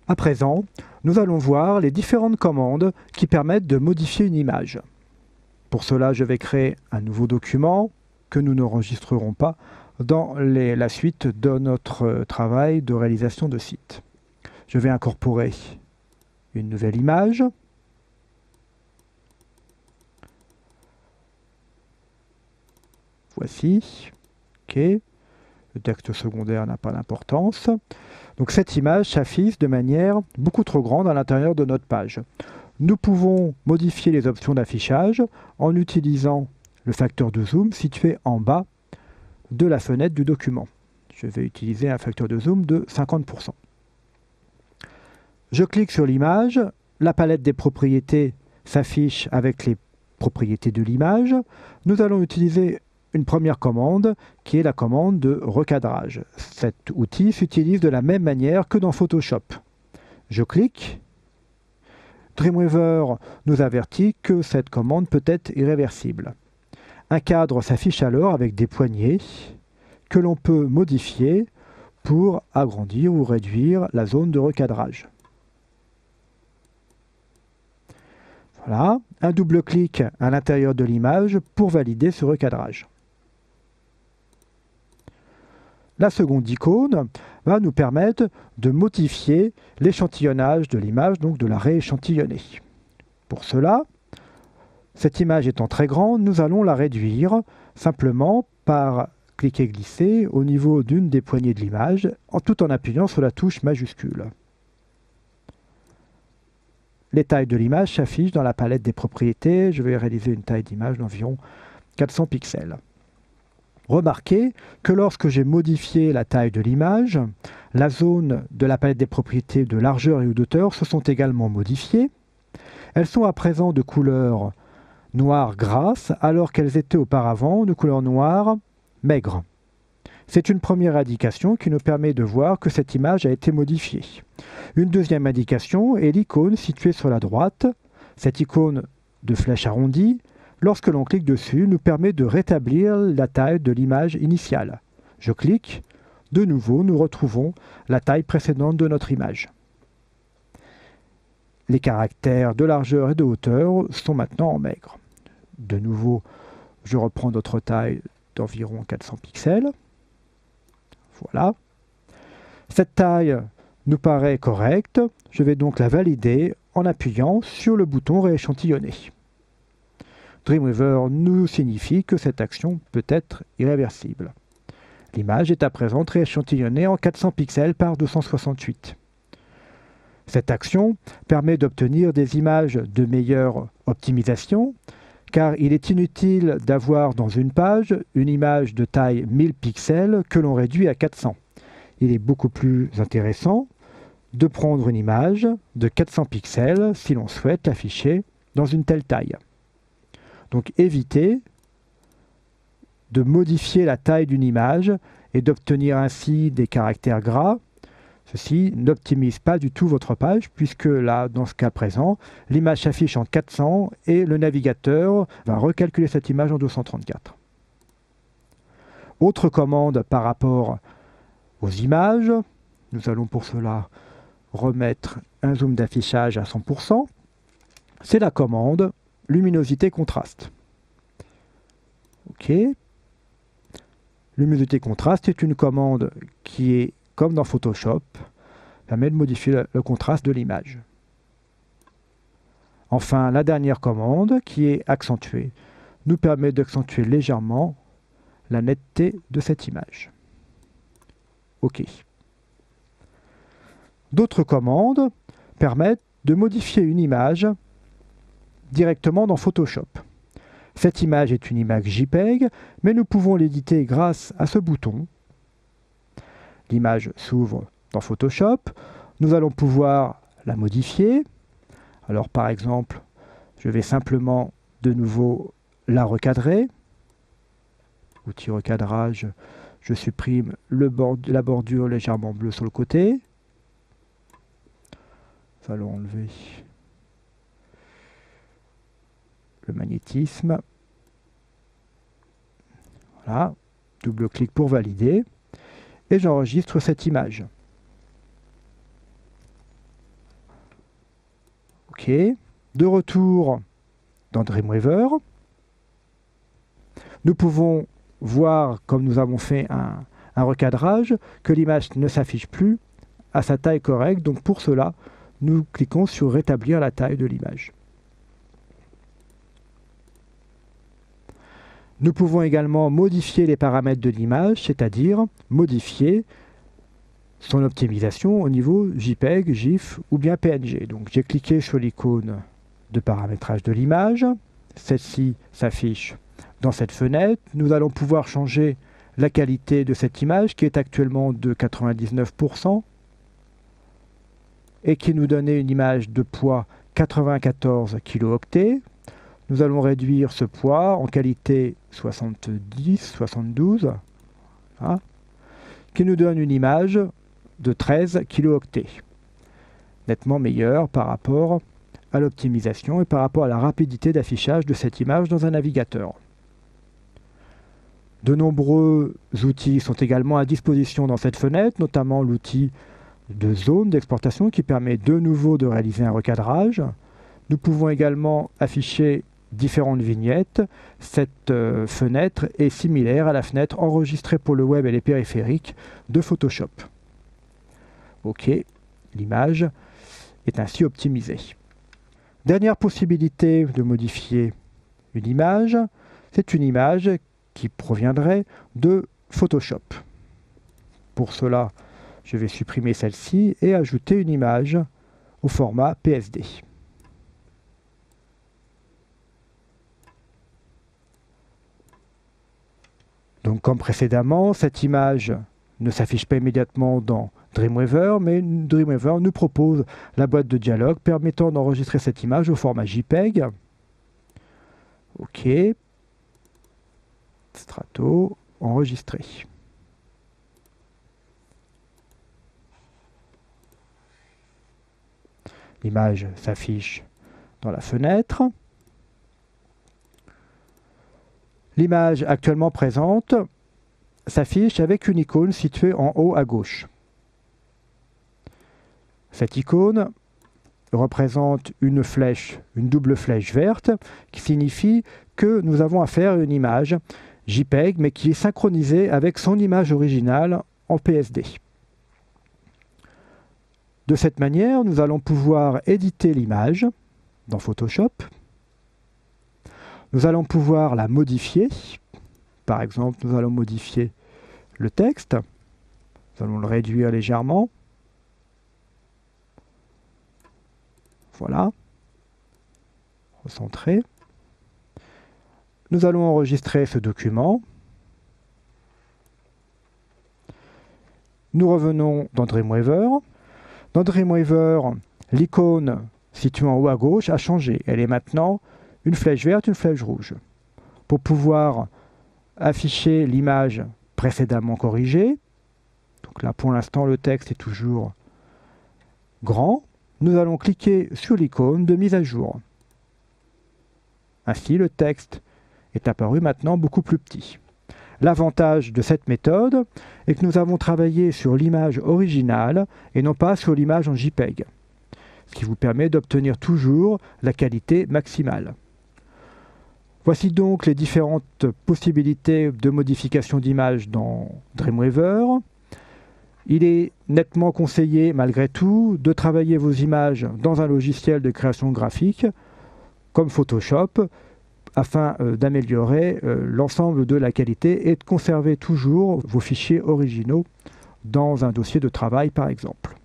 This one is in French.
À présent, nous allons voir les différentes commandes qui permettent de modifier une image. Pour cela, je vais créer un nouveau document que nous n'enregistrerons pas dans la suite de notre travail de réalisation de site. Je vais incorporer une nouvelle image. Voici. OK. Le texte secondaire n'a pas d'importance. Donc cette image s'affiche de manière beaucoup trop grande à l'intérieur de notre page. Nous pouvons modifier les options d'affichage en utilisant le facteur de zoom situé en bas de la fenêtre du document. Je vais utiliser un facteur de zoom de 50%. Je clique sur l'image, la palette des propriétés s'affiche avec les propriétés de l'image. Nous allons utiliser une première commande qui est la commande de recadrage. Cet outil s'utilise de la même manière que dans Photoshop. Je clique. Dreamweaver nous avertit que cette commande peut être irréversible. Un cadre s'affiche alors avec des poignées que l'on peut modifier pour agrandir ou réduire la zone de recadrage. Voilà, un double clic à l'intérieur de l'image pour valider ce recadrage. La seconde icône va nous permettre de modifier l'échantillonnage de l'image, donc de la rééchantillonner. Pour cela, cette image étant très grande, nous allons la réduire simplement par cliquer-glisser au niveau d'une des poignées de l'image, tout en appuyant sur la touche majuscule. Les tailles de l'image s'affichent dans la palette des propriétés. Je vais réaliser une taille d'image d'environ 400 pixels. Remarquez que lorsque j'ai modifié la taille de l'image, la zone de la palette des propriétés de largeur et de hauteur se sont également modifiées. Elles sont à présent de couleur noire grasse, alors qu'elles étaient auparavant de couleur noire maigre. C'est une première indication qui nous permet de voir que cette image a été modifiée. Une deuxième indication est l'icône située sur la droite. Cette icône de flèche arrondie, lorsque l'on clique dessus, nous permet de rétablir la taille de l'image initiale. Je clique, de nouveau, nous retrouvons la taille précédente de notre image. Les caractères de largeur et de hauteur sont maintenant en maigre. De nouveau, je reprends notre taille d'environ 400 pixels. Voilà. Cette taille nous paraît correcte. Je vais donc la valider en appuyant sur le bouton rééchantillonner. Dreamweaver nous signifie que cette action peut être irréversible. L'image est à présent rééchantillonnée en 400 pixels par 268. Cette action permet d'obtenir des images de meilleure optimisation, car il est inutile d'avoir dans une page une image de taille 1000 pixels que l'on réduit à 400. Il est beaucoup plus intéressant de prendre une image de 400 pixels si l'on souhaite l'afficher dans une telle taille. Donc évitez de modifier la taille d'une image et d'obtenir ainsi des caractères gras. Ceci n'optimise pas du tout votre page puisque là, dans ce cas présent, l'image s'affiche en 400 et le navigateur va recalculer cette image en 234. Autre commande par rapport aux images, nous allons pour cela remettre un zoom d'affichage à 100%, c'est la commande luminosité contraste. OK. Luminosité contraste est une commande qui est comme dans Photoshop, permet de modifier le contraste de l'image. Enfin, la dernière commande, qui est accentuer, nous permet d'accentuer légèrement la netteté de cette image. OK. D'autres commandes permettent de modifier une image directement dans Photoshop. Cette image est une image JPEG, mais nous pouvons l'éditer grâce à ce bouton. L'image s'ouvre dans Photoshop. Nous allons pouvoir la modifier. Alors par exemple, je vais simplement de nouveau la recadrer. Outil recadrage, je supprime la bordure légèrement bleue sur le côté. Nous allons enlever le magnétisme. Voilà, double clic pour valider. Et j'enregistre cette image. OK. De retour dans Dreamweaver, nous pouvons voir, comme nous avons fait un recadrage, que l'image ne s'affiche plus à sa taille correcte. Donc pour cela, nous cliquons sur rétablir la taille de l'image. Nous pouvons également modifier les paramètres de l'image, c'est-à-dire modifier son optimisation au niveau JPEG, GIF ou bien PNG. Donc j'ai cliqué sur l'icône de paramétrage de l'image. Celle-ci s'affiche dans cette fenêtre. Nous allons pouvoir changer la qualité de cette image qui est actuellement de 99% et qui nous donnait une image de poids 94 kilo-octets. Nous allons réduire ce poids en qualité 70, 72, hein, qui nous donne une image de 13 kilo-octets, nettement meilleure par rapport à l'optimisation et par rapport à la rapidité d'affichage de cette image dans un navigateur. De nombreux outils sont également à disposition dans cette fenêtre, notamment l'outil de zone d'exportation qui permet de nouveau de réaliser un recadrage. Nous pouvons également afficher différentes vignettes. Cette fenêtre est similaire à la fenêtre enregistrée pour le web et les périphériques de Photoshop. OK, l'image est ainsi optimisée. Dernière possibilité de modifier une image, c'est une image qui proviendrait de Photoshop. Pour cela, je vais supprimer celle-ci et ajouter une image au format PSD. Donc comme précédemment, cette image ne s'affiche pas immédiatement dans Dreamweaver, mais Dreamweaver nous propose la boîte de dialogue permettant d'enregistrer cette image au format JPEG. OK. Strato, enregistré. L'image s'affiche dans la fenêtre. L'image actuellement présente s'affiche avec une icône située en haut à gauche. Cette icône représente une flèche, une double flèche verte, qui signifie que nous avons affaire à une image JPEG, mais qui est synchronisée avec son image originale en PSD. De cette manière, nous allons pouvoir éditer l'image dans Photoshop. Nous allons pouvoir la modifier. Par exemple, nous allons modifier le texte. Nous allons le réduire légèrement. Voilà. Recentrer. Nous allons enregistrer ce document. Nous revenons dans Dreamweaver. Dans Dreamweaver, l'icône située en haut à gauche a changé. Elle est maintenant une flèche verte, une flèche rouge. Pour pouvoir afficher l'image précédemment corrigée, donc là pour l'instant le texte est toujours grand, nous allons cliquer sur l'icône de mise à jour. Ainsi le texte est apparu maintenant beaucoup plus petit. L'avantage de cette méthode est que nous avons travaillé sur l'image originale et non pas sur l'image en JPEG, ce qui vous permet d'obtenir toujours la qualité maximale. Voici donc les différentes possibilités de modification d'image dans Dreamweaver. Il est nettement conseillé, malgré tout, de travailler vos images dans un logiciel de création graphique comme Photoshop afin d'améliorer l'ensemble de la qualité et de conserver toujours vos fichiers originaux dans un dossier de travail, par exemple.